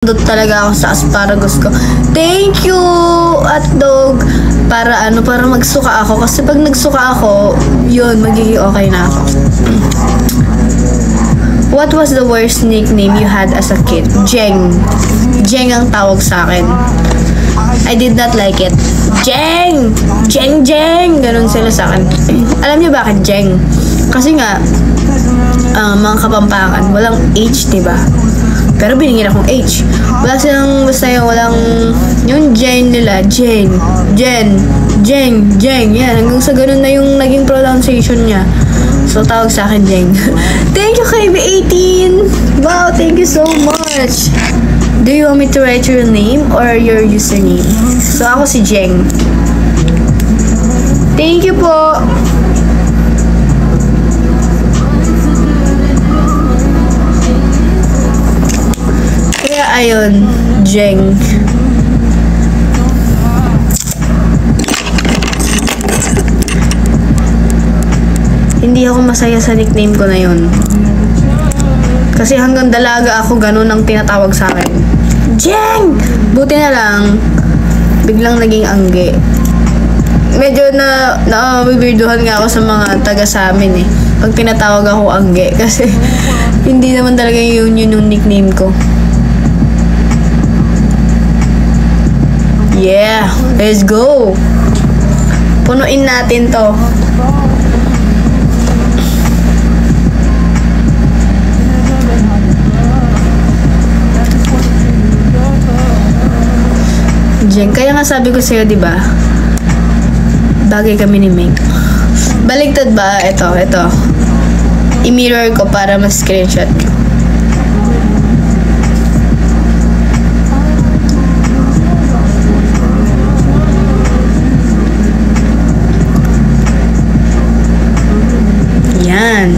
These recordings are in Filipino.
Doon talaga ako sa asparagus ko. Thank you, hotdog. Para magsuka ako. Kasi pag nagsuka ako, yun, magiging okay na ako. What was the worst nickname you had as a kid? Jeng. Jeng ang tawag sa akin. I did not like it. Jeng! Jeng, Jeng! Ganun sila sa akin. Alam niyo bakit Jeng? Kasi nga, mga Kapampangan, walang H, diba? Pero binigyan akong H. Wala silang, basta yung walang, yung Jane nila, Jane, Jen, Jeng, Jeng, yan. Hanggang sa ganun na yung naging pronunciation niya. So, tawag sa akin, Jeng. Thank you, KB18! Wow, thank you so much! Do you want me to write your name or your username? So, ako si Jeng. Thank you po! Kaya ayun, Jeng. Hindi ako masaya sa nickname ko na yun. Kasi hanggang dalaga ako, ganun ang tinatawag sa akin. Jeng! Buti na lang, biglang naging angge. Medyo na-weirduhan nga ako sa mga taga sa amin eh. Pag tinatawag ako angge. Kasi hindi naman talaga yun yung nickname ko. Yeah, let's go. Punuin natin to. Jen, kaya nga sabi ko sa'yo, di ba? Bagay kami ni Meg. Baligtad ba? Ito. I-mirror ko para mas screenshot nyo. Yan.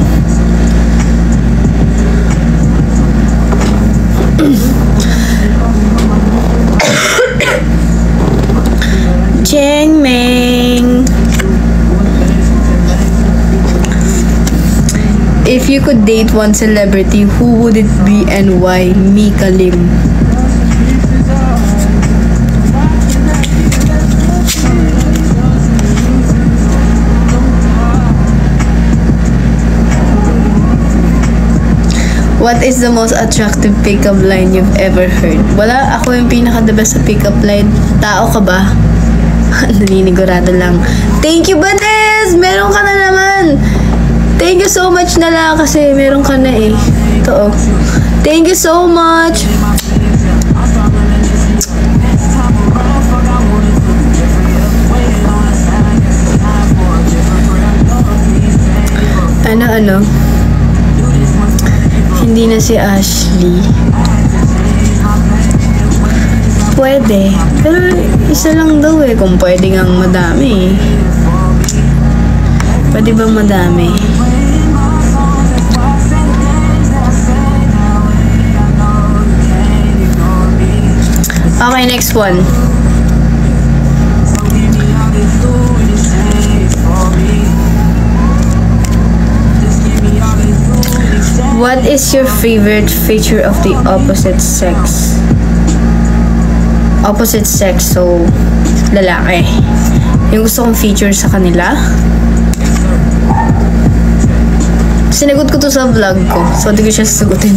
Cheng Meng. If you could date one celebrity, who would it be and why? Mika Lim. What is the most attractive pick-up line you've ever heard? Wala, ako yung pinaka-the best sa pick-up line. Tao ka ba? Naninigurado lang. Thank you, Banes! Meron ka na naman! Thank you so much na lang kasi meron ka na eh. Ito oh. Thank you so much! Ano? Hindi na si Ashley. Pwede. Pero isa lang daw eh. Kung pwede ngang madami. Pwede ba madami? Okay, next one. What is your favorite feature of the opposite sex? Opposite sex, so lalaki. Yung gusto kong feature sa kanila. Sinagot ko to sa vlog ko, so hindi ko siya sasagutin.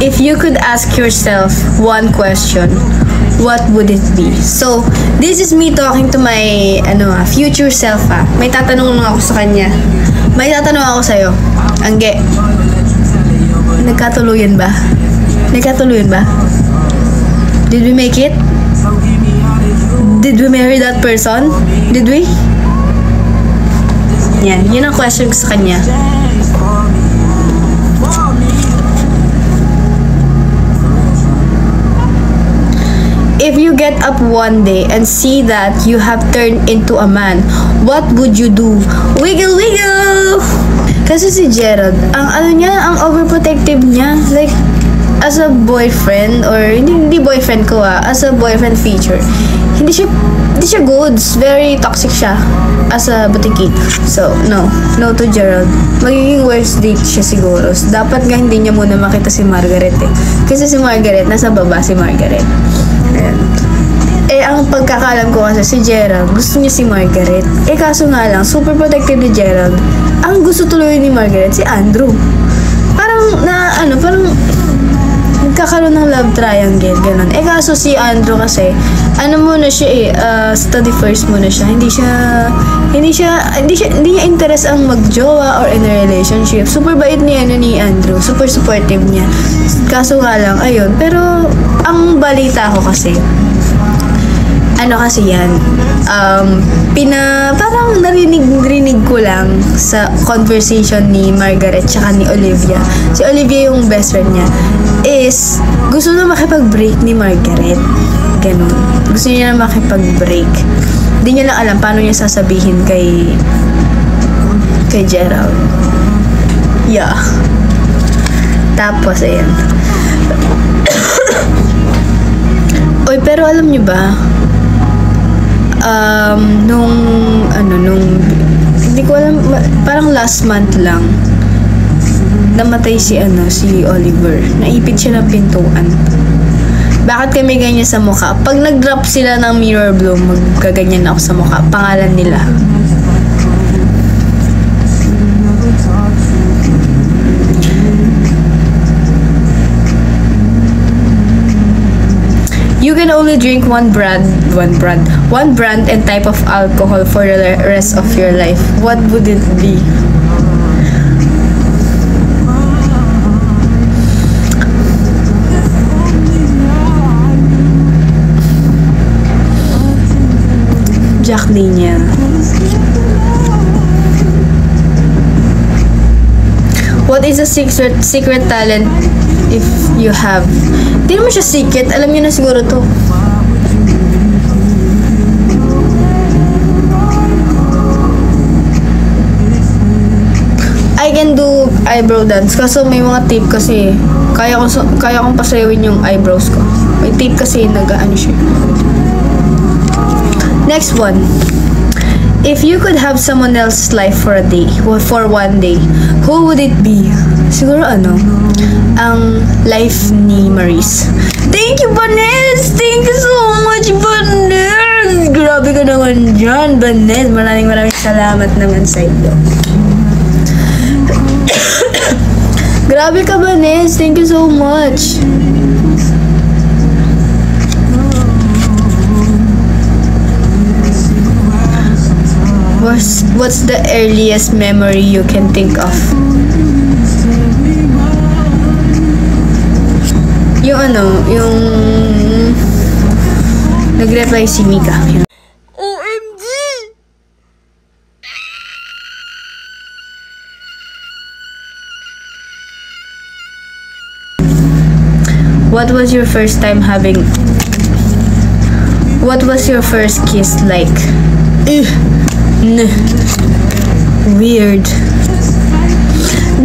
If you could ask yourself one question, what would it be? So, this is me talking to my future self ha. May tatanong lang ako sa kanya. May tatanong ako sa'yo. Angge, nagkatuluyan ba? Nagkatuluyan ba? Did we make it? Did we marry that person? Did we? Yan, yun ang question ko sa kanya. If you get up one day and see that you have turned into a man, what would you do? Wiggle, wiggle! Kasi si Gerald, ang overprotective niya, like, as a boyfriend, or hindi boyfriend ko as a boyfriend feature, hindi siya goods. Very toxic siya as a butiki. So, no to Gerald. Magiging worst date siya siguro. So, dapat nga hindi niya muna makita si Margaret eh. Kasi si Margaret, nasa baba si Margaret. Ayan. Ang pagkakalam ko kasi si Gerald, gusto niya si Margaret. Kaso nga lang, super protective ni Gerald. Ang gusto tuloy ni Margaret, si Andrew. Parang nagkakaroon ng love triangle, ganun. Kaso si Andrew kasi, muna siya study first muna siya. Hindi niya interest ang magjowa or in a relationship. Super bait ni Andrew. Super supportive niya. Kaso nga lang, ayun. Pero, ang balita ko kasi, kasi yan, parang narinig ko lang sa conversation ni Margaret tsaka ni Olivia. Si Olivia yung best friend niya, is gusto na makipag-break ni Margaret. Ganun. Gusto niya na makipag-break. Hindi niya lang alam paano niya sasabihin kay Gerald. Yeah. Tapos, ayan. Oy, pero alam niyo ba, hindi ko alam, parang last month lang, namatay si Oliver. Naipit siya ng pintuan. Bakit kami ganyan sa mukha? Pag nag-drop sila ng mirror bloom, magkaganyan ako sa mukha. Pangalan nila. You can only drink one brand and type of alcohol for the rest of your life. What would it be? Jack Daniel. What is a secret talent if you have? Hindi naman siya secret. Alam niyo na siguro to. I can do eyebrow dance. Kaso may mga tape kasi. Kaya kong pasayawin yung eyebrows ko. May tape kasi nag-ano siya. Next one. If you could have someone else's life for a day, for one day, who would it be? Siguro ang life ni Maurice. Thank you, Vanessa! Thank you so much, Vanessa! Grabe ka naman dyan, Vanessa. Maraming salamat naman sa iyo. Grabe ka, Vanessa. Thank you so much. What's the earliest memory you can think of? Yung nag-reply si Mika. OMG! What was your first kiss like? Weird.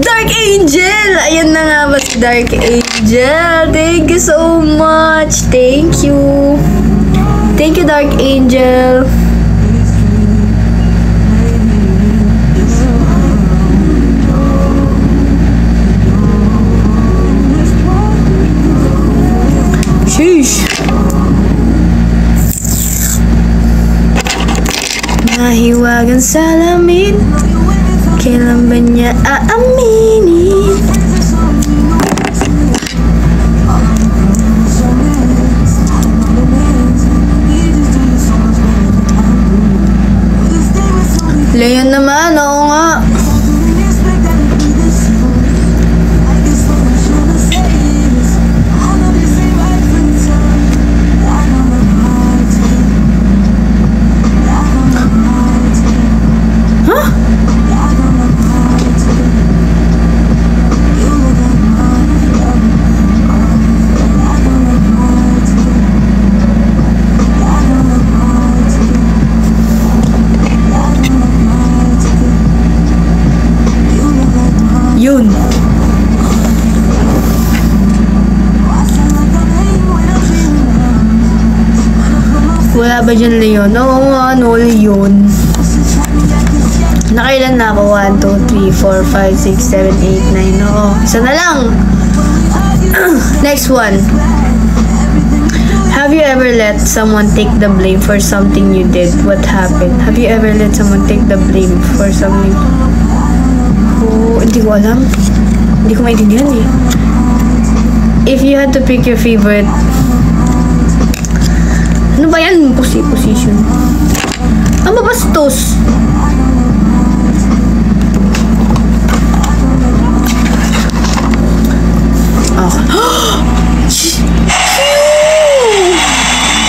Dark Angel! Ayan na nga ba si Dark Angel? Thank you so much. Thank you. Thank you, Dark Angel. Sheesh. Mahiwagang salamin, kailan ba niya aaminin? Leon naman, oo nga. Wala ba dyan Leon? Oo nga, no, Leon. Nakailan na ako? 1, 2, 3, 4, 5, 6, 7, 8, 9. Oo, isa na lang. Next one. Have you ever let someone take the blame for something you did? What happened? Have you ever let someone take the blame for something? Oh, hindi ko alam. Hindi ko maintindihan eh. If you had to pick your favorite... Ano ba yan? Position. Ang mabastos.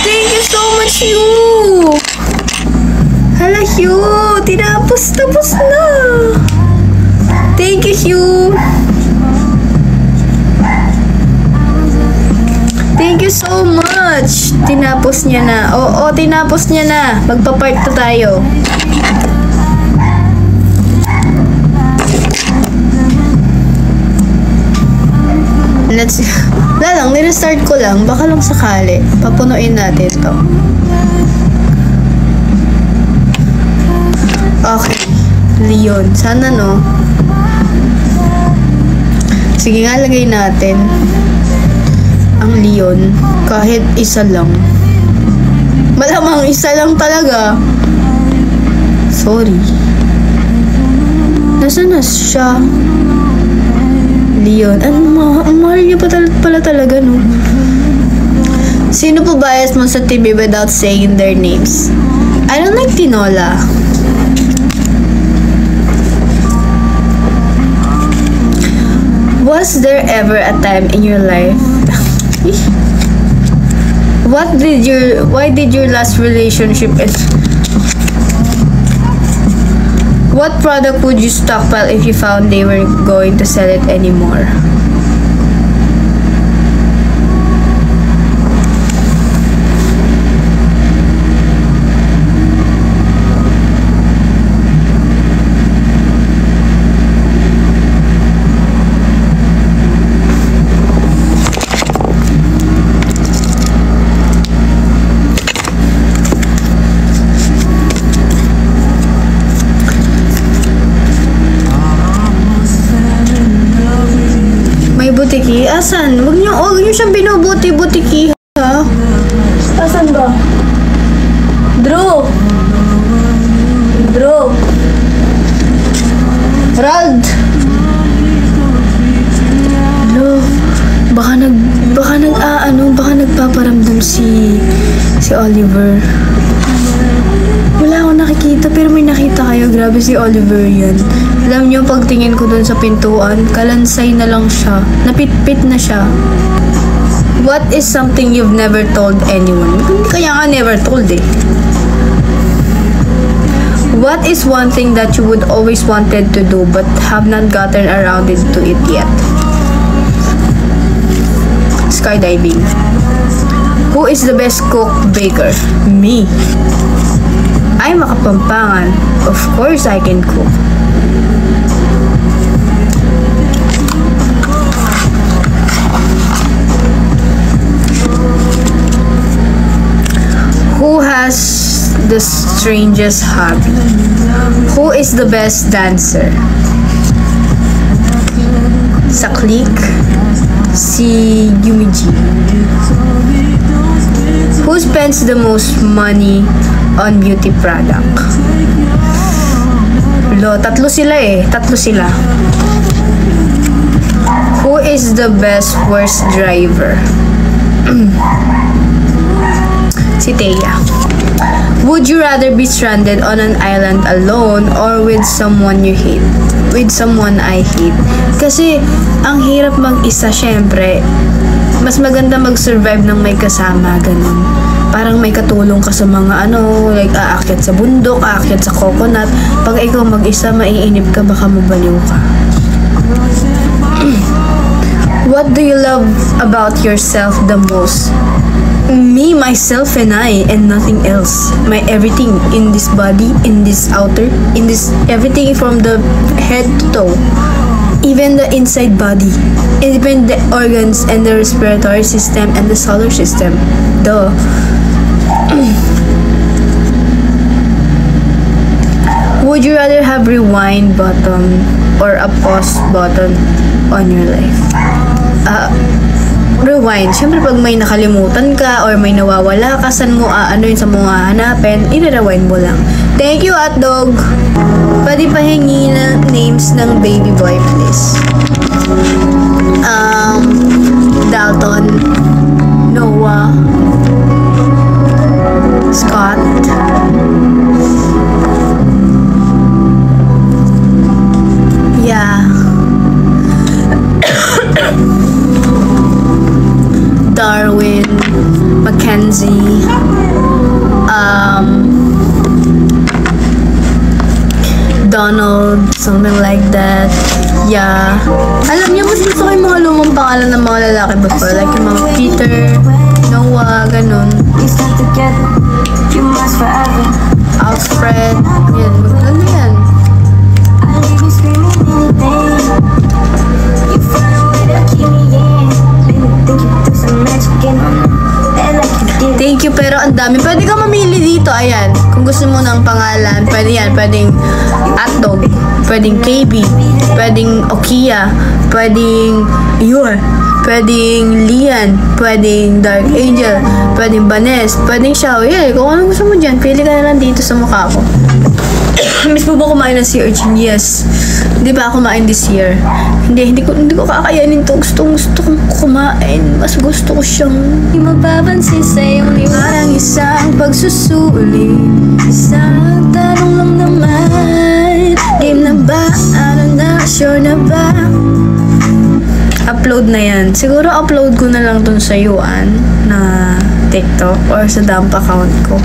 Thank you so much, Hugh! Hala, Hugh! Tapos na! Thank you, Hugh! Thank you so much! Tinapos niya na. Oo, tinapos niya na. Magpa-part 2 tayo. Wala lang, nirestart ko lang. Baka lang sakali. Papunuin natin to. Okay. Leon. Sana no. Sige nga, lagay natin ang Leon. Kahit isa lang. Malamang isa lang talaga. Sorry. Nasaan na siya? Leon. Ang mahal niya pala talaga, no? Sino po bias mo sa TV without saying their names? I don't like Tinola. Was there ever a time in your life? Why did your last relationship end? What product would you stockpile if you found they weren't going to sell it anymore? Butiki? Asan? Huwag niyo siyang binubuti-butiki, ha? Asan ba? Drew! Rod! Hello? Baka nagpaparamdam si Oliver. Wala akong nakikita, pero may nakita kayo. Grabe si Oliver yan. Alam niyo, pagtingin ko dun sa pintuan, kalansay na lang siya. Napitpit na siya. What is something you've never told anyone? Kaya nga never told eh. What is one thing that you would always wanted to do but have not gotten around to it yet? Skydiving. Who is the best cook baker? Me. I'm a Kapampangan. Of course I can cook. Who has the strangest hobby? Who is the best dancer? Sa clique, si Yumiji. Who spends the most money on beauty product? Tatlo sila. Who is the best worst driver? Si Thea. Would you rather be stranded on an island alone or with someone you hate? With someone I hate. Kasi, ang hirap mag-isa, syempre. Mas maganda mag-survive ng may kasama, ganun. Parang may katulong ka sa mga like aakyat sa bundok, aakyat sa coconut. Pag ikaw mag-isa, maiinip ka, baka mabaliw ka. What do you love about yourself the most? Me, myself, and I, and nothing else. My everything in this body, in this outer, in this everything from the head to toe. Even the inside body. Even the organs and the respiratory system and the solar system. Duh. Would you rather have rewind button or a pause button on your life? Rewind. Siyempre, pag may nakalimutan ka or may nawawala ka, saan mo ano yun sa mga hanapin, i-rewind mo lang. Thank you, hotdog! Pwede pahingi ng names ng baby boy, please. Dalton, Noah, Scott, yeah, Darwin, Mackenzie, Donald, something like that. Yeah. Alam niyo, mas gusto ko yung mga lumang pangalan ng mga lalaki before. Like yung mga Peter, Noah, ganun. Alfred. Yan. Ano yan? Thank you, pero ang dami. Pwede ka mamili dito, ayan. Kung gusto mo ng pangalan, pwede yan. Pwedeng hotdog, pwedeng KB, pwedeng Okia, pwedeng Yor, pwedeng Lian, pwedeng Dark Angel, pwedeng Banes, pwedeng Xiao. Yeah, kung ano gusto mo dyan, pili ka na lang dito sa mukha ko. Miss mo ba kumain ng sea urchin? Yes. Hindi ba ako kumain this year? Hindi ko kakayanin to. Gusto kong kumain. Mas gusto ko siyang hindi mapapansin sa'yo. Parang isang pagsusuli. Isang tanong lang naman. Game na ba? Ano na? Sure na ba? Upload na yan. Siguro upload ko na lang dun sa Yuan na TikTok or sa dump account ko.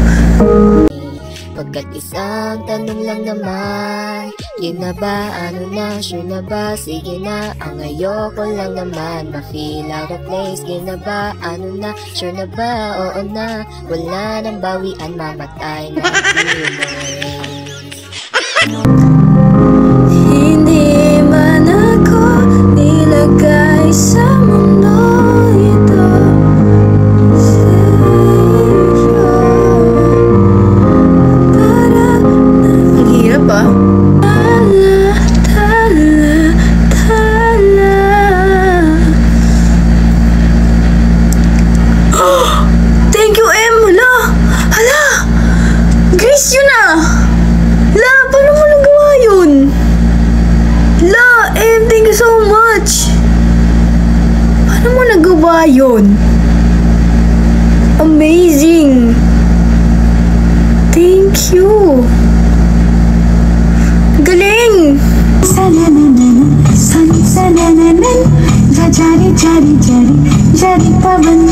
Pagkat isang tanong lang naman, yun na ba, ano na, sure na ba, sige na, ang ayoko lang naman, ma-feel out of place, game na ba, ano na, sure na ba, oo na, wala nang bawian, mamatay na Hindi man ako nilagay sa mundo ito. Thank you, Em. Hala. Grace yun ah. La, paano mo nagawa yun? La, Em, thank you so much. Paano mo nagawa yun? Amazing. Thank you. Galing! Jari pavan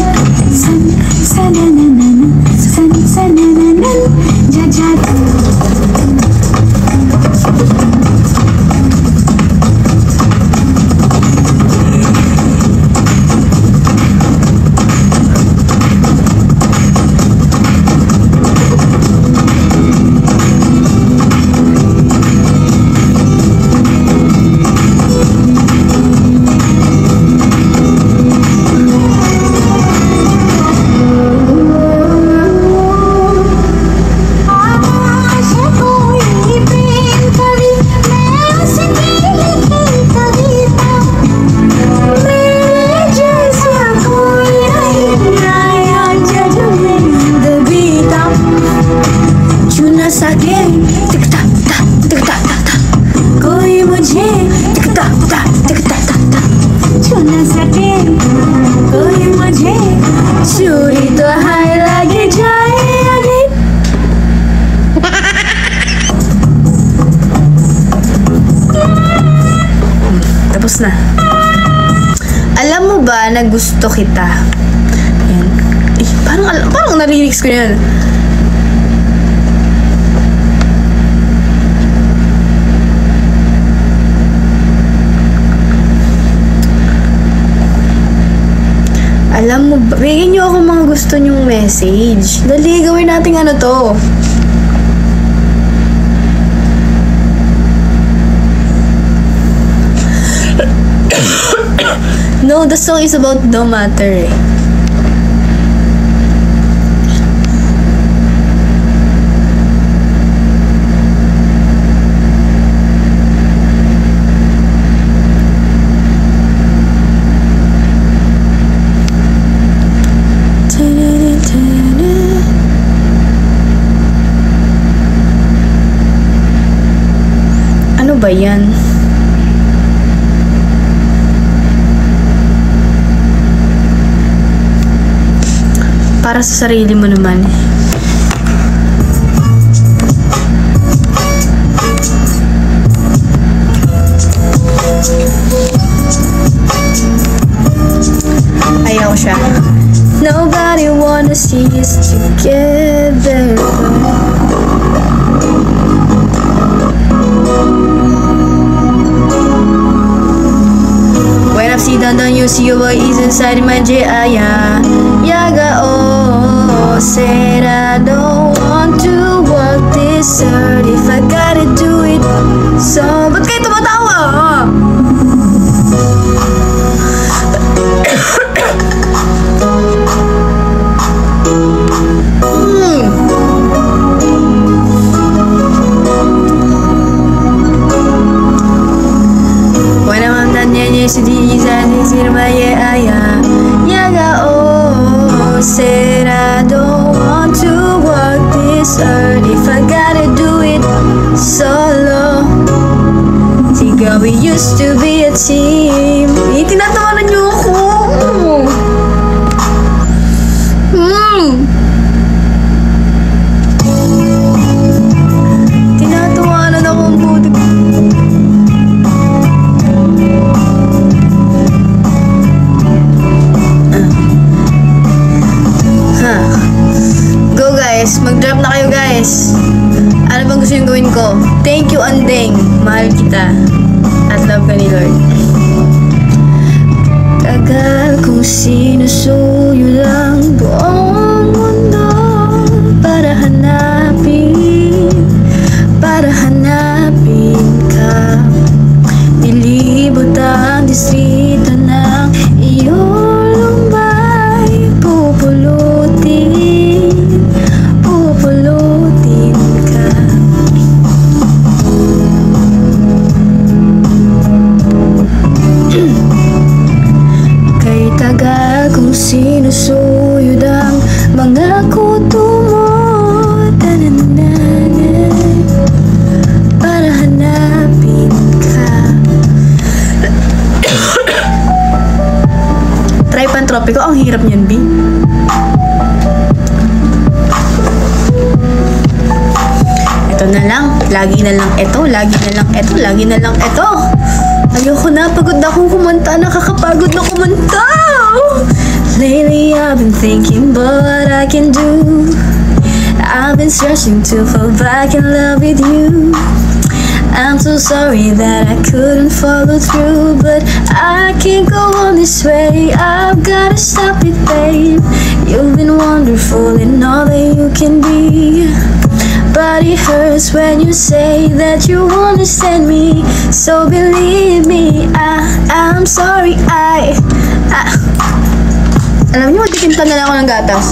Tapos na. Alam mo ba na gusto kita? Yan. Parang narinig ko yan. Alam mo ba, bigyan niyo ako mga gusto niyong message. Dali, gawin natin ano to. No, the song is about no matter eh. ba yan? Para sa sarili mo naman. Ayaw siya. Nobody wanna see us together. When I see down, you see your boy is inside my J.I.A. Yaga, oh, said I don't want to walk this earth if I gotta do it. So, ba't kayo tumatawa? When I'm done, you see these eyes in my J.I.A. Yaga, oh, said I don't want to walk this earth if I gotta do it solo. Siga, we used to be a team. Tinatawanan niyo ako. Tinatawanan ako ang buti. Go guys, mag-drop na kayo guys. Ano bang gusto yung gawin ko? Thank you Andeng, mahal kita at love ka ni Lord. Tagal kong sinusuyo lang buong mundo para hanapin ka. Nilibot ang distrito ng iyong lumbay. Pupulutin ka. Kay tagal kong sinusuyod ang mga kuto mo, para hanapin ka. Try Pantropiko, ang hirap niyan, B. Ito na lang, lagi na lang ito. Ayoko na, pagod na akong kumanta, nakakapagod na kumanta. Lately I've been thinking about what I can do. I've been searching to fall back in love with you. I'm so sorry that I couldn't follow through, but I can't go on this way. I've gotta stop it, babe. You've been wonderful in all that you can be, but it hurts when you say that you understand me. So believe me, I'm sorry. Alam niyo, magtikim na lang ako ng gatas.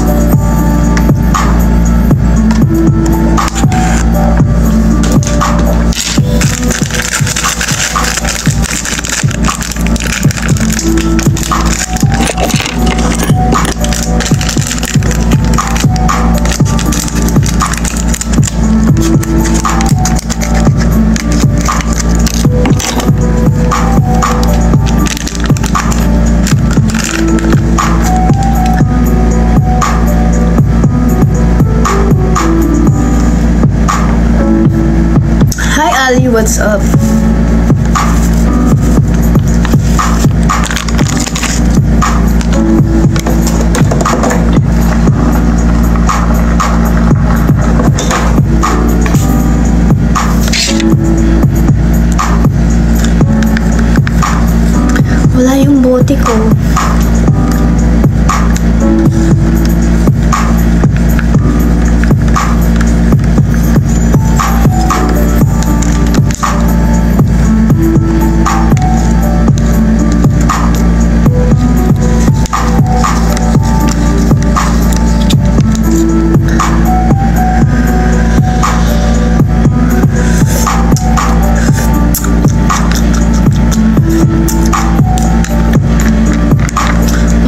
Ali, what's up? Wala yung bote ko.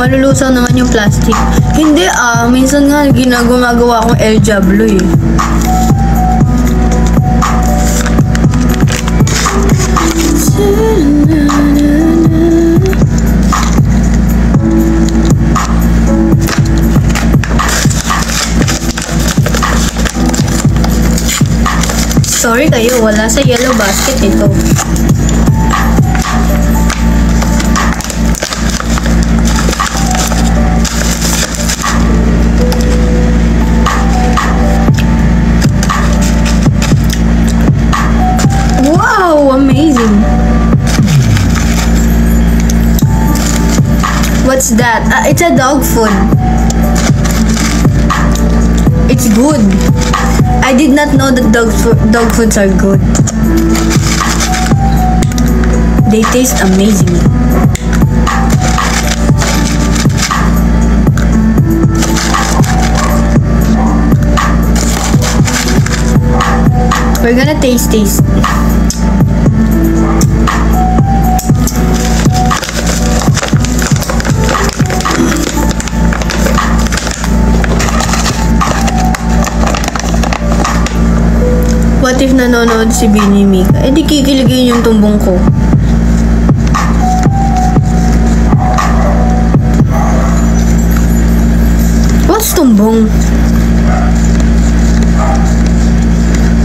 Malulusaw naman yung plastic. Hindi minsan nga gumagawa akong El Diablo eh. kayo. Wala sa yellow basket ito. Wow! Amazing! What's that? It's a dog food. It's good. I did not know that dog foods are good. They taste amazing. We're gonna taste. What if nanonood si Bini Mika? Eh di kikiligin yung tumbong ko. What's tumbong?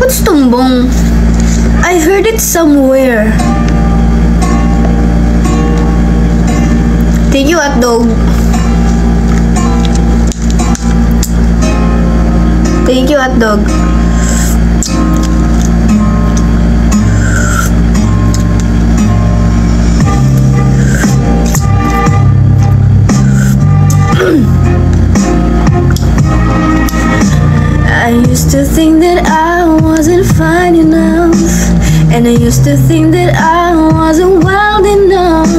What's tumbong? I heard it somewhere. Thank you, hotdog. Thank you, hotdog. I used to think that I wasn't fine enough, and I used to think that I wasn't wild enough,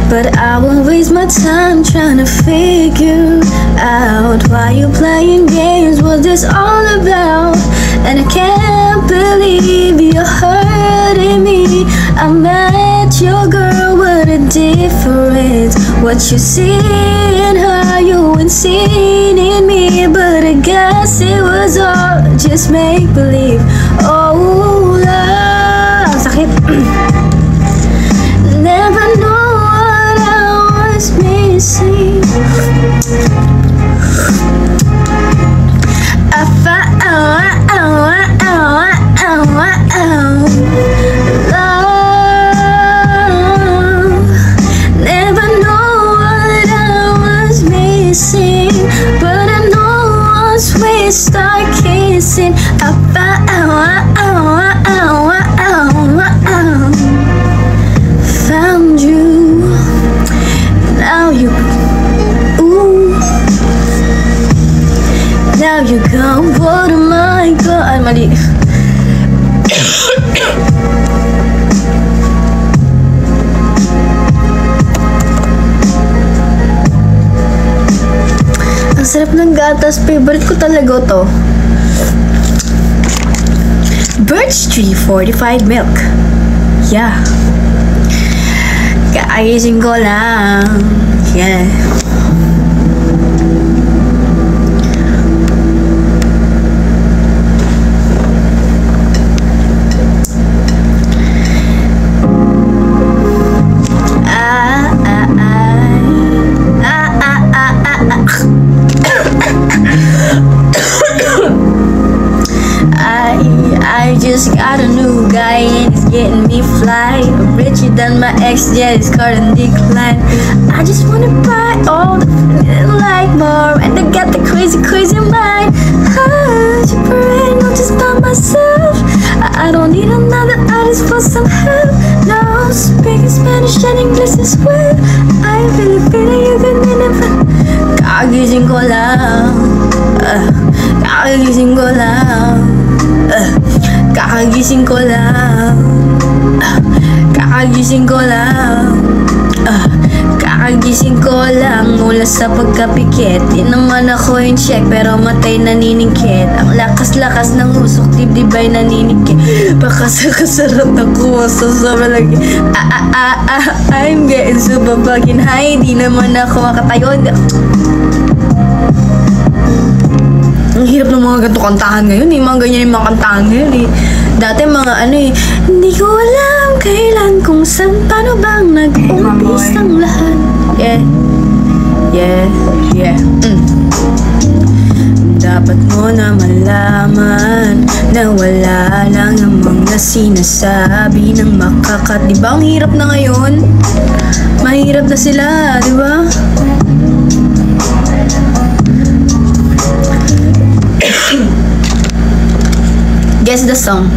but I won't waste my time trying to figure out why you playing games, what this all about. And I can't believe you're hurting me. I met your girl, what a difference. What you see in her, you ain't seen in me. But I guess it was all just make-believe. Oh, love, sakit. Never know what I was missing. I found love. Never know what I was missing, but I know once we start kissing, I found you. Now you, ooh. Now you gone, what am I God? Mali. Ang sarap ng gatas, favorite ko talaga to. Birch Tree fortified milk. Yeah. Kaagising ko lang. Yeah. I just got a new guy and he's getting me fly. Richer than my ex, yeah, his card in decline. I just wanna buy all the like more, and I got the crazy mind. Your brain, not just by myself. I don't need another artist for some help. No, speaking Spanish and English as well. I really feel you can never. Kagising ko lang. Kagising ko lang. Kakagising ko lang. Kakagising ko lang. Kakagising ko lang mula sa pagkapikit. Di naman ako yung check pero matay naniningkit. Ang lakas-lakas ng usok, dibdibay naniningkit. Baka sa kasarap ng kuwaso sa malagi. I'm getting super fucking high. Di naman ako makatayo. Ang hirap ng mga ganito kantahan ngayon eh. Mga ganyan yung mga kantahan ngayon eh. Dati mga ano eh. Hindi ko alam kailan kung saan paano bang nag-umpis ang lahat. Yeah. dapat mo na malaman na wala lang ang mga sinasabi ng makakat. Diba ang hirap na ngayon? Mahirap na sila, diba? Guess the song.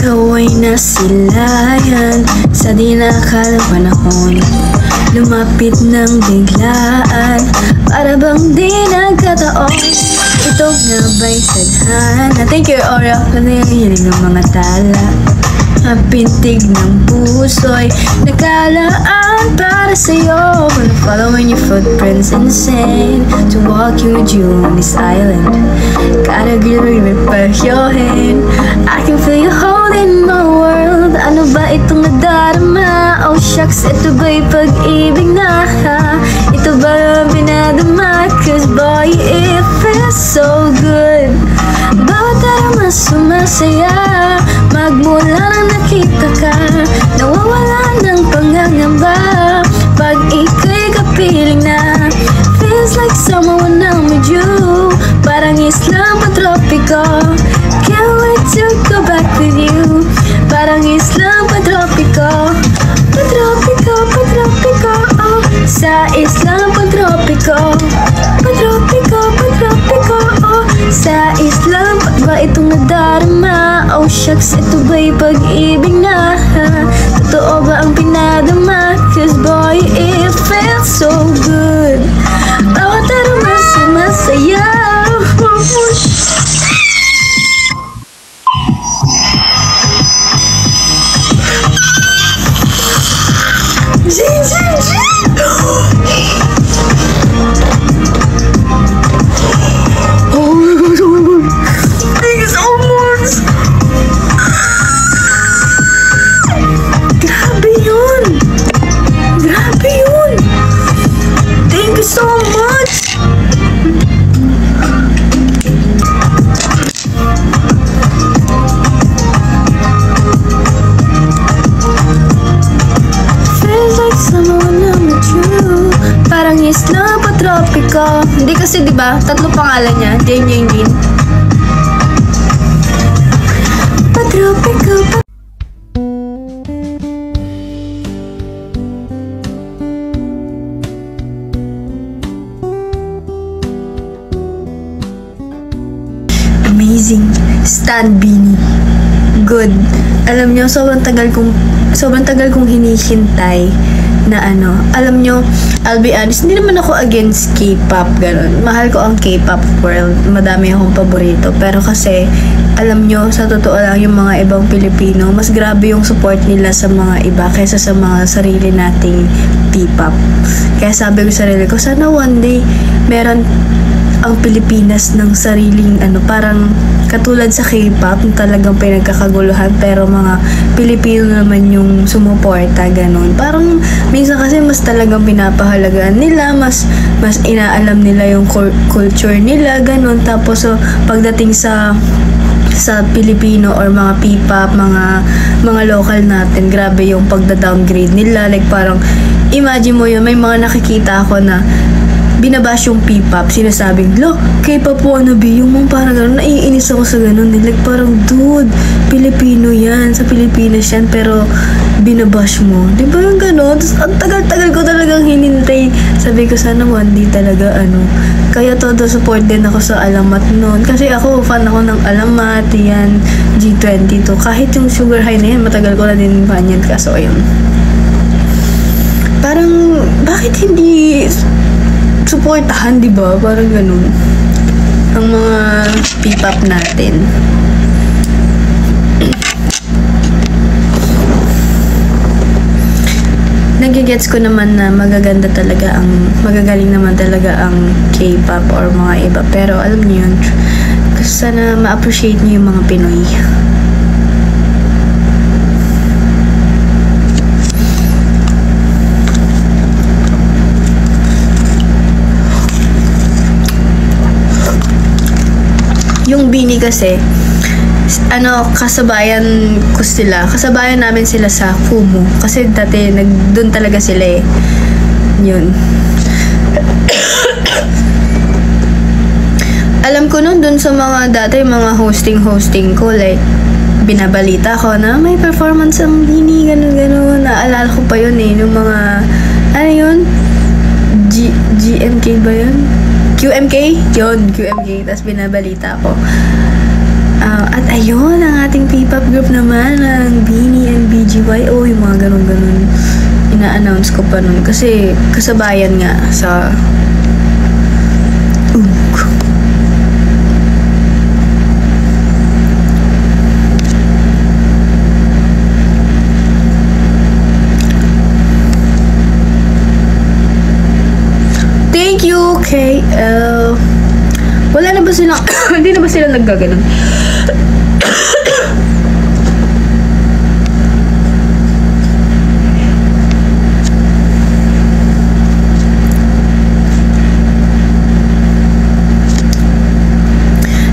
Ikaw ay nasilayan sa di nakalang panahon. Lumapit ng biglaan, para bang di nagkataon. Ito nga ba'y tadhana? Thank you, Aura. Panahilig ng mga tala. Mapintig ng puso'y nakalaan para sa'yo. Gonna follow in your footprints, insane to walk you with you on this island. Gotta repair your hand. I can feel you holding my world. Ano ba itong nadarama? Oh shucks, ito ba'y pag-ibig na? Ito ba ang pinadama? Cause boy, it feels so good. Bawat arama sumasaya, magmula nang nakita ka, nawawala ng pangangamba. Pag ika'y kapiling na, feels like summer when I'm with you. Parang Islam patropiko, can't wait to go back with you. Parang Islam patropiko, patropiko, patropiko, oh. Sa Islam patropiko, patropiko, patropiko, oh. Sa Islam, ba itong nadarama? Oh shucks, ito ba'y pag-ibig na? Totoo ba ang pinadama? Cause boy, it feels so good. Bawat aroma sumasaya. Jin, Jin, Jin! Oh my god, oh my god! Thank you so much! Grabe yun! Grabe yun! Thank you so much! Feels like someone I'm with you. Parang Isla Patropiko. Hindi kasi diba, tatlo pangalan niya. Jane, Jane, Jane. Patropiko, amazing. Stan Beanie. Good. Alam nyo, sobrang tagal kong hinihintay na ano. Alam nyo, I'll be honest, hindi naman ako against K-pop, ganun. Mahal ko ang K-pop world. Madami akong paborito. Pero kasi, alam nyo, sa totoo lang, yung mga ibang Pilipino, mas grabe yung support nila sa mga iba kaysa sa mga sarili nating P-pop. Kaya sabi ko sa sarili ko, sana one day, meron ang Pilipinas ng sariling ano, parang katulad sa K-pop na talagang pinagkakaguluhan pero mga Pilipino naman yung sumuporta, ganun. Parang minsan kasi mas talagang pinapahalagaan nila, mas inaalam nila yung culture nila, ganun. Tapos so, pagdating sa Pilipino or mga P-pop, mga local natin, grabe yung pagda-downgrade nila. Like parang imagine mo yun, may mga nakikita ako na binabash yung P-pop, sinasabing, lo, K-pop wannabe, yung mga parang gano'n, naiinis ako sa gano'n. Like, parang, dude, Pilipino yan, sa Pilipinas yan, pero binabash mo. Di ba yung gano'n? Tapos, ang tagal-tagal ko talagang hinintay. Sabi ko, sana one day talaga, kaya todo support din ako sa Alamat noon. Kasi ako, fan ako ng Alamat, yan, G22. Kahit yung Sugar High na yan, matagal ko na din fan yan. Kaso, ayun. Parang, bakit hindi supportahan, di ba? Parang ganun. Ang mga P-pop natin. Nagigets ko naman na magagaling naman talaga ang K-pop or mga iba. Pero alam niyo yun, sana ma-appreciate niyo yung mga Pinoy. kasi, kasabayan ko sila. Kasabayan namin sila sa Kumu. Kasi dati, doon talaga sila eh. Yun. Alam ko nun dun sa mga dati, mga hosting ko, like, binabalita ko na may performance ang Bini, ganun. Naalala ko pa yun eh, nung mga, ano yun? GMK ba yun? QMK? Yun, QMK. Tapos binabalita ko. At ayun, ang ating P-pop group naman, ang Bini and BGYO, yung mga ganun. Ina-announce ko pa nun. Kasi kasabayan nga sa Thank you, KL. Wala na ba silang hindi na ba sila naggaganon?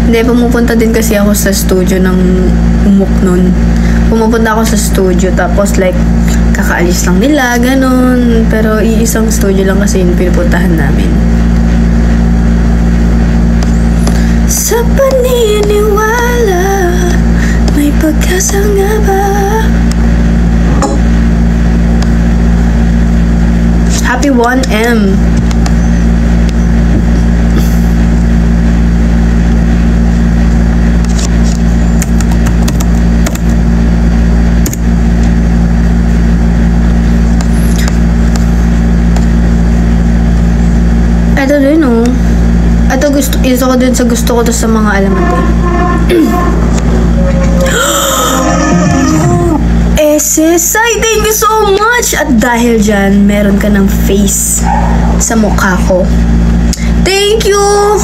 Hindi, pumupunta din kasi ako sa studio ng Umuk nun. Pumupunta ako sa studio, tapos like, kakaalis lang nila, ganun. Pero iisang studio lang kasi yung pinupuntahan namin. Sa paniniwala, may pagkasa nga ba? Happy 1M. Ito din, oh. Ito ko din sa gusto ko to sa mga alamante. SSI, thank you so much! At dahil dyan, meron ka ng face sa mukha ko. Thank you!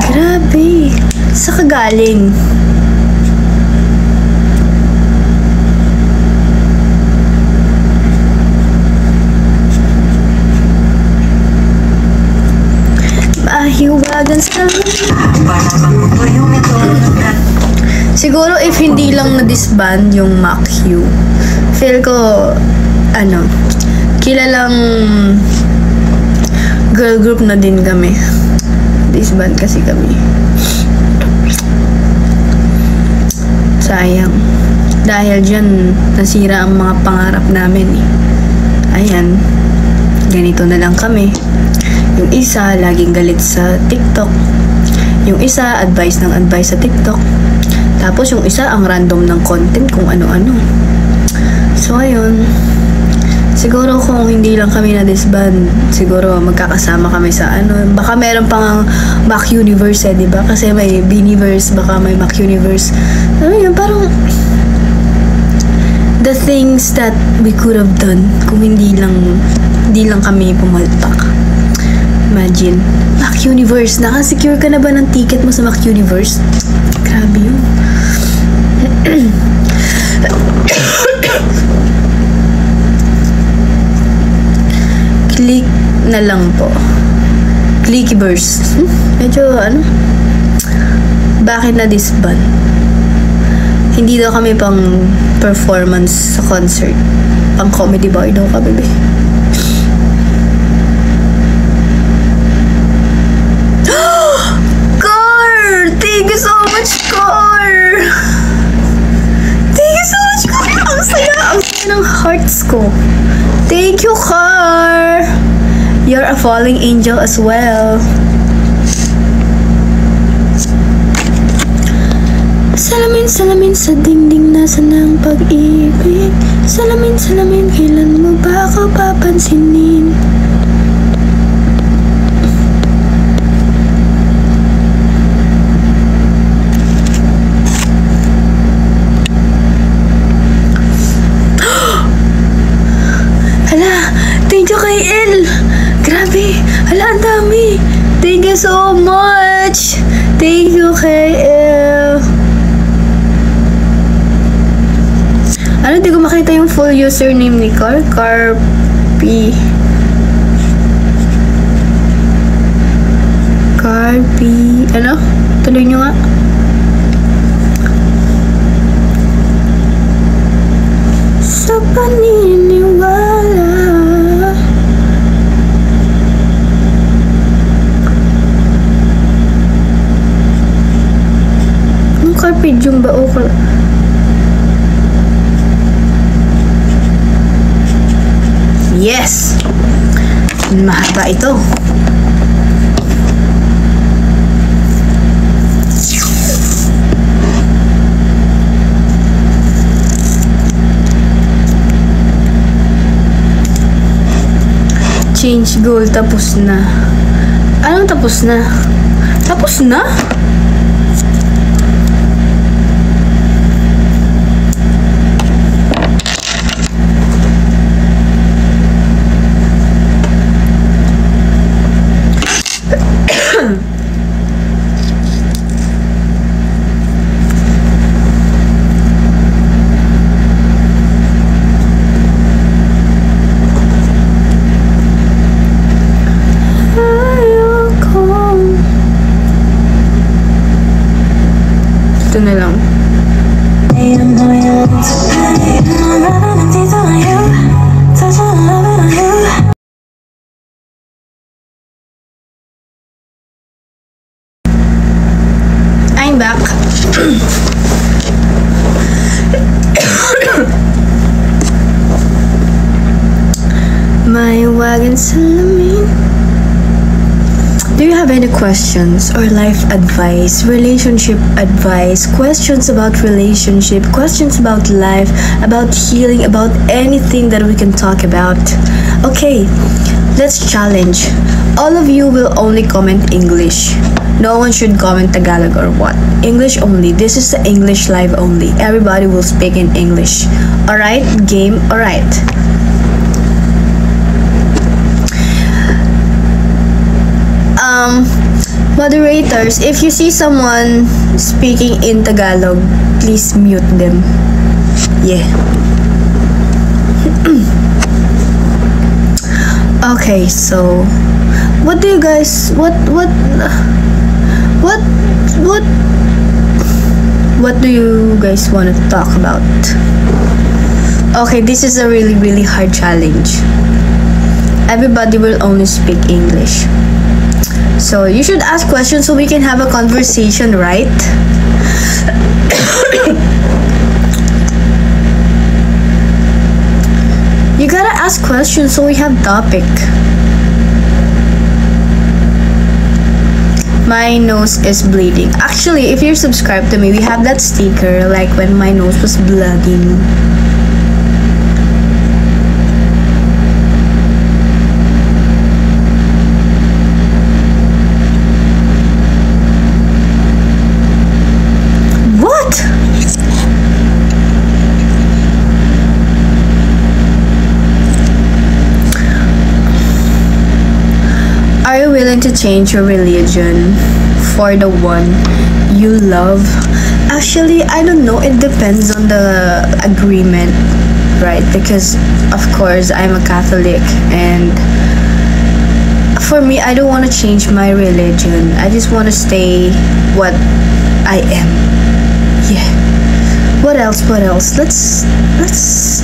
Grabe. Sa kagaling. Mahiwagan sa siguro if hindi lang na-disband yung MACU, feel ko kilalang girl group na din kami. Disband kasi kami. Sayang. Dahil dyan nasira ang mga pangarap namin eh. Ayan, ganito na lang kami. Yung isa, laging galit sa TikTok. Yung isa, advice sa TikTok. Tapos yung isa, ang random ng content kung ano-ano. So, ayun. Siguro kung hindi lang kami na-disband, siguro magkakasama kami sa baka meron pang Mac Universe eh, diba? Kasi may Biniverse, baka may Mac Universe. Yun, parang the things that we could have done kung hindi lang kami pumalpak. Imagine, Mac Universe. Nakasecure ka na ba ng ticket mo sa Mac Universe? Grabe yun. Click na lang po. Clickyverse. Medyo bakit na disband? Hindi daw kami pang performance sa concert. Pang comedy boy daw ka, bebe. Thank you so much, Car! Thank you so much, Car! Ang saya ng hearts ko. Thank you, Car! You're a falling angel as well. Salamin sa dingding, nasa ng pag-ibig. Salamin, kailan mo ba ako papansinin? Thank you kay El. Grabe. Hala, ang dami. Thank you so much. Thank you kay El. Di ko makita yung full username ni Car. Carpi. Tuloy nyo nga. Sa paniniwala. Anong carpet yung ba? Yes! Mahaba ito. Change goal, tapos na. Anong tapos na? Tapos na? Ito na lang. I'm back. May wagon salamin. Do you have any questions or life advice, relationship advice, questions about relationship, questions about life, about healing, about anything that we can talk about? Okay, let's challenge. All of you will only comment English. No one should comment Tagalog or what. English only. This is the English live only. Everybody will speak in English. Alright? Game? Alright. Moderators, if you see someone speaking in Tagalog, please mute them. Yeah. Okay, so what do you guys what do you guys want to talk about? Okay, this is a really hard challenge. Everybody will only speak English. So you should ask questions so we can have a conversation, right? You gotta ask questions so we have topic. My nose is bleeding. Actually, if you're subscribed to me, we have that sticker like when my nose was bleeding. Are you willing to change your religion for the one you love? Actually, I don't know. It depends on the agreement, right? Because, of course, I'm a Catholic, and for me, I don't want to change my religion. I just want to stay what I am. Yeah. What else? Let's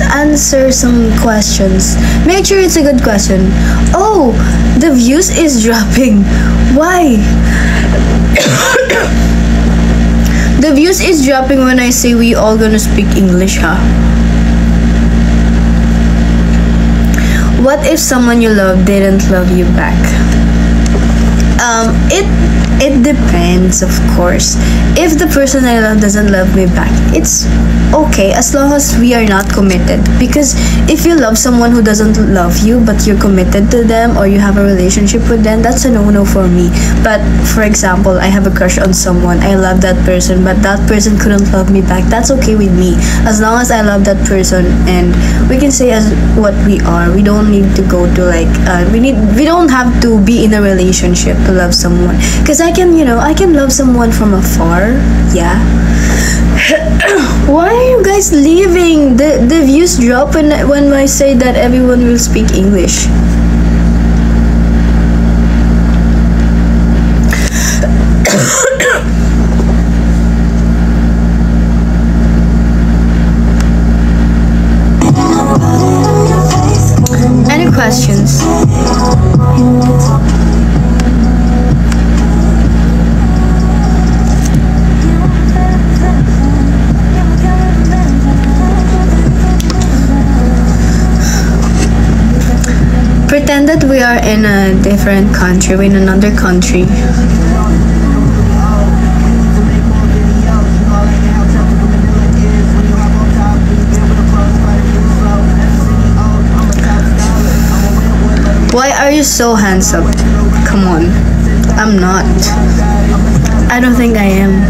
answer some questions. Make sure it's a good question. Oh, the views is dropping. Why? The views is dropping when I say we all gonna speak English, huh? What if someone you love didn't love you back? It depends, of course. If the person I love doesn't love me back, it's okay as long as we are not committed. Because if you love someone who doesn't love you but you're committed to them or you have a relationship with them, that's a no-no for me. But for example, I have a crush on someone, I love that person, but that person couldn't love me back, that's okay with me. As long as I love that person and we can say as what we are. We don't need to go to like we don't have to be in a relationship to love someone. Because I can love someone from afar. Yeah. Why are you guys leaving? The views drop when I say that everyone will speak English. Pretend that we are in a different country, we're in another country. Why are you so handsome? Come on. I'm not. I don't think I am.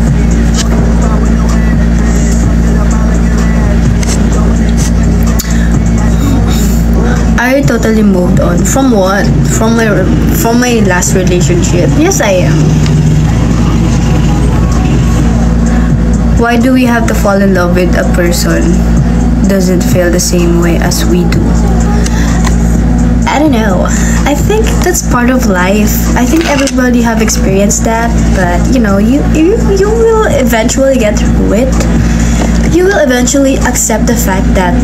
Are you totally moved on? From what? From my last relationship? Yes, I am. Why do we have to fall in love with a person? Doesn't feel the same way as we do. I don't know. I think that's part of life. I think everybody have experienced that, but you know, you will eventually get through it. You will eventually accept the fact that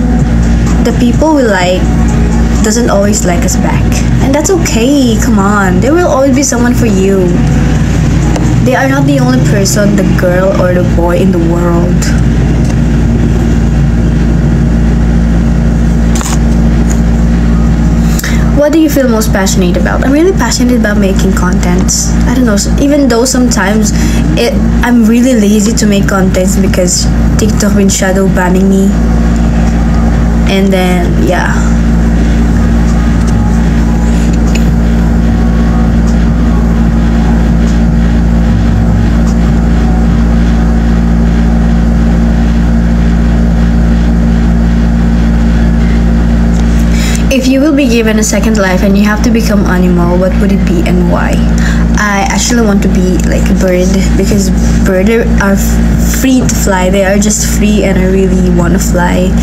the people we like doesn't always like us back. And that's okay. Come on. There will always be someone for you. They are not the only person, the girl or the boy in the world. What do you feel most passionate about? I'm really passionate about making contents. I don't know, even though sometimes I'm really lazy to make contents because TikTok been shadow banning me. And then, yeah. If you will be given a second life and you have to become animal, what would it be and why? I actually want to be like a bird because birds are free to fly. They are just free and I really want to fly.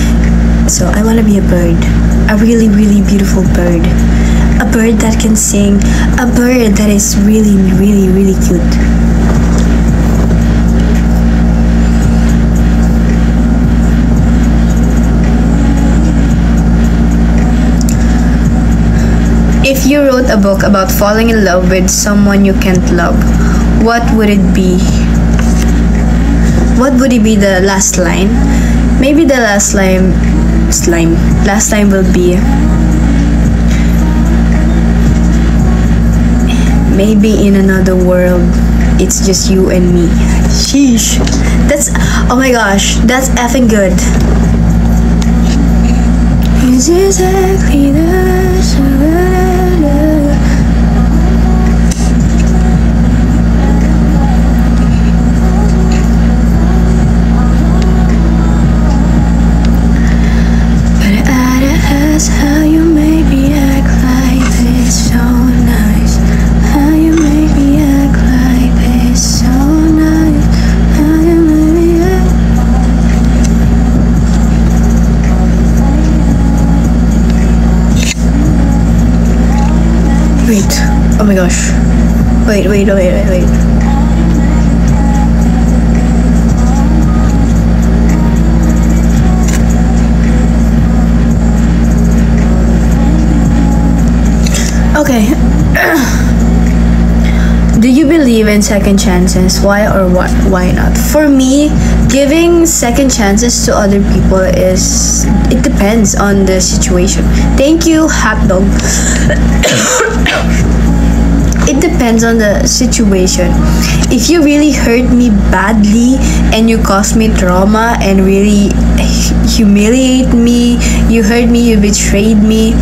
So I want to be a bird. A really, really beautiful bird. A bird that can sing. A bird that is really, really, really cute. If you wrote a book about falling in love with someone you can't love, what would it be? What would it be the last line? Maybe the last line will be maybe in another world it's just you and me. Sheesh. That's, oh my gosh, that's effing good. It's exactly the how you make me act like this, so nice. How you make me act like this, so nice. How you make me act. Wait, oh my gosh. Wait. Okay. Do you believe in second chances? Why or what? Why not? For me, giving second chances to other people it depends on the situation. Thank you, hot dog. It depends on the situation. If you really hurt me badly and you caused me trauma and really humiliate me, you hurt me, you betrayed me,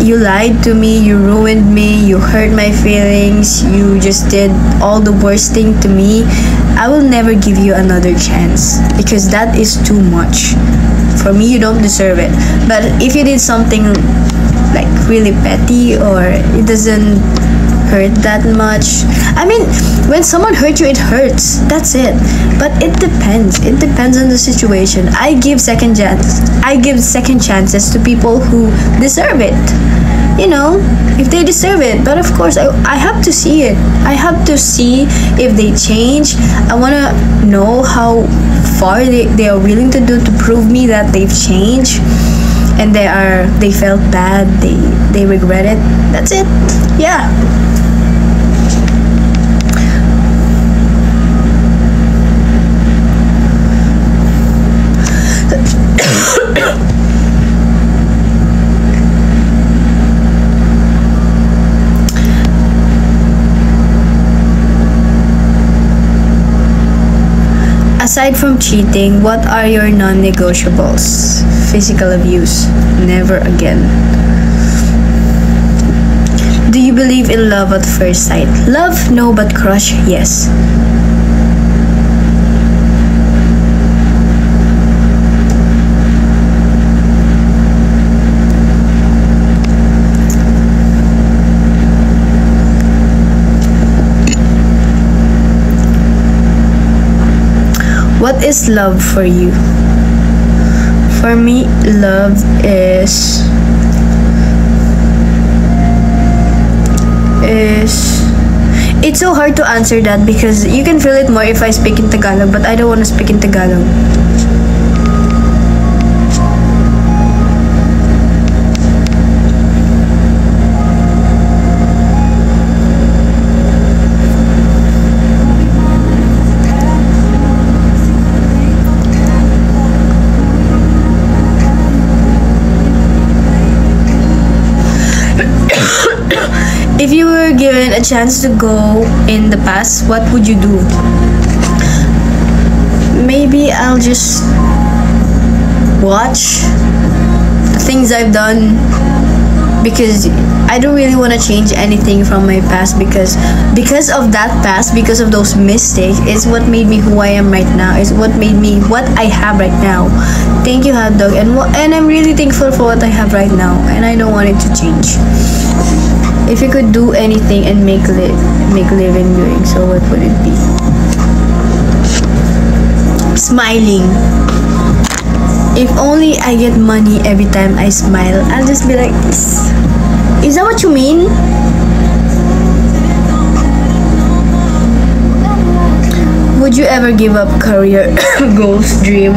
you lied to me, you ruined me, you hurt my feelings, you just did all the worst thing to me, I will never give you another chance because that is too much. For me, you don't deserve it. But if you did something like really petty or it doesn't hurt that much, I mean, when someone hurt you, it hurts, that's it. But it depends on the situation. I give second chances to people who deserve it, you know, if they deserve it. But of course, I have to see it. I have to see if they change. I want to know how far they are willing to do to prove me that they've changed. and they felt bad, they regret it. That's it. Yeah. Aside from cheating, what are your non-negotiables? Physical abuse, never again. Do you believe in love at first sight? Love, no, but crush, yes. What is love for you? For me, love is it's so hard to answer that because you can feel it more if I speak in Tagalog, but I don't want to speak in Tagalog. If you were given a chance to go in the past, what would you do? Maybe I'll just watch the things I've done, because I don't really want to change anything from my past, because of that past, because of those mistakes, is what made me who I am right now, is what made me what I have right now. Thank you, hot dog, and I'm really thankful for what I have right now, and I don't want it to change. If you could do anything and make living doing, so what would it be? Smiling. If only I get money every time I smile, I'll just be like, is that what you mean? Would you ever give up career goals, dream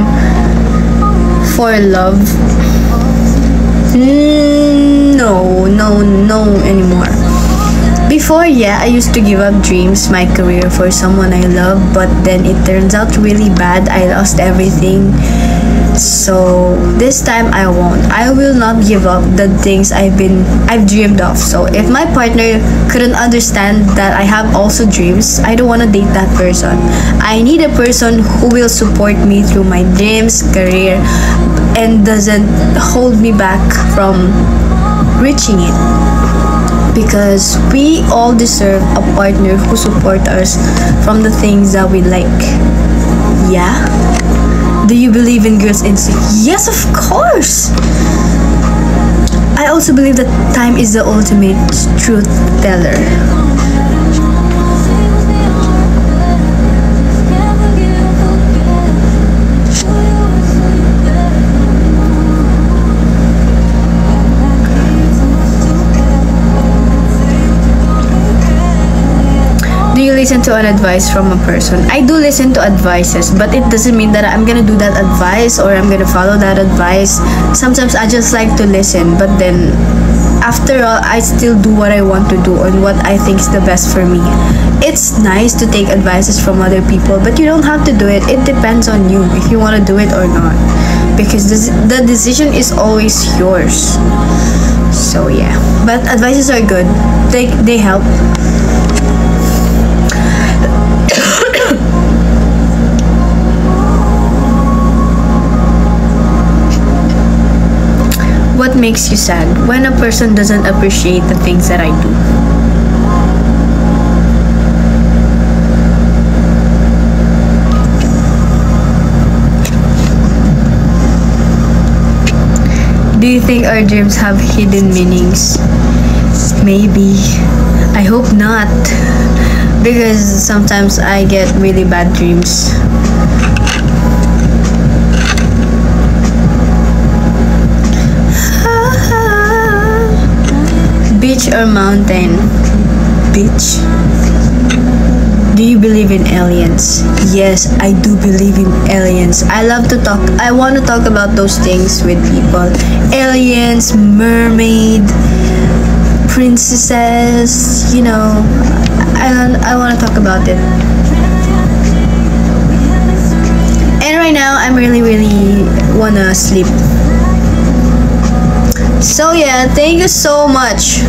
for love? No anymore. Before, yeah, I used to give up dreams, my career, for someone I love, but then it turns out really bad. I lost everything. So this time I won't. I will not give up the things I've dreamed of. So if my partner couldn't understand that I have also dreams, I don't want to date that person. I need a person who will support me through my dreams, career, and doesn't hold me back from reaching it. Because we all deserve a partner who supports us from the things that we like. Yeah? Do you believe in girls' instinct? Yes, of course! I also believe that time is the ultimate truth teller. Do you listen to an advice from a person? I do listen to advices, but it doesn't mean that I'm gonna do that advice or I'm gonna follow that advice. Sometimes I just like to listen, but then after all, I still do what I want to do and what I think is the best for me. It's nice to take advices from other people, but you don't have to do it. It depends on you if you want to do it or not, because the decision is always yours. So yeah, but advices are good. They help. What makes you sad? When a person doesn't appreciate the things that I do. Do you think our dreams have hidden meanings? Maybe. I hope not. Because sometimes I get really bad dreams. Beach or mountain? Beach. Do you believe in aliens? Yes, I do believe in aliens. I want to talk about those things with people. Aliens, mermaid, princesses, you know. I want to talk about it. And right now, I'm really wanna sleep. So yeah, thank you so much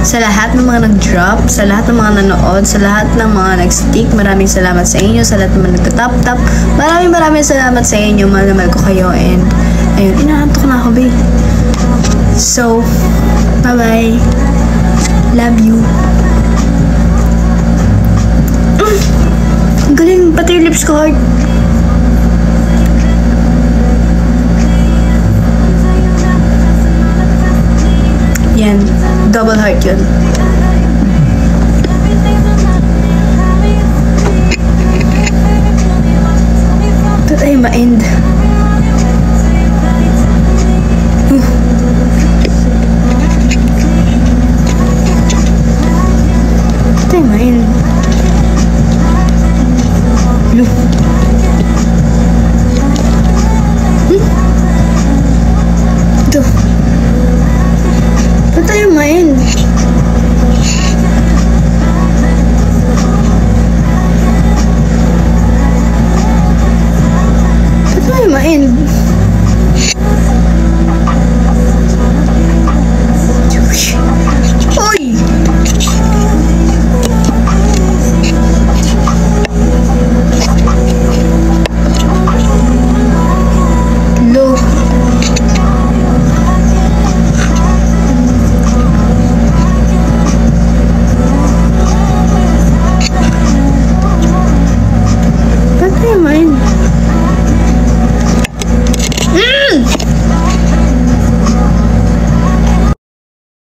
sa lahat ng mga nag-drop, sa lahat ng mga nanood, sa lahat ng mga nag-stick. Maraming salamat sa inyo, sa lahat ng mga nagtatap-tap. Maraming salamat sa inyo. Mahal na mahal ko kayo. And ayun, inaantok na ako, babe. So, bye-bye. Love you. Ang galing, pati yung lips ko hard. Yan, double heart yun. Ito tayo ma-end. Ito tayo ma-end. Look. Ito. Ito tayo ma-end.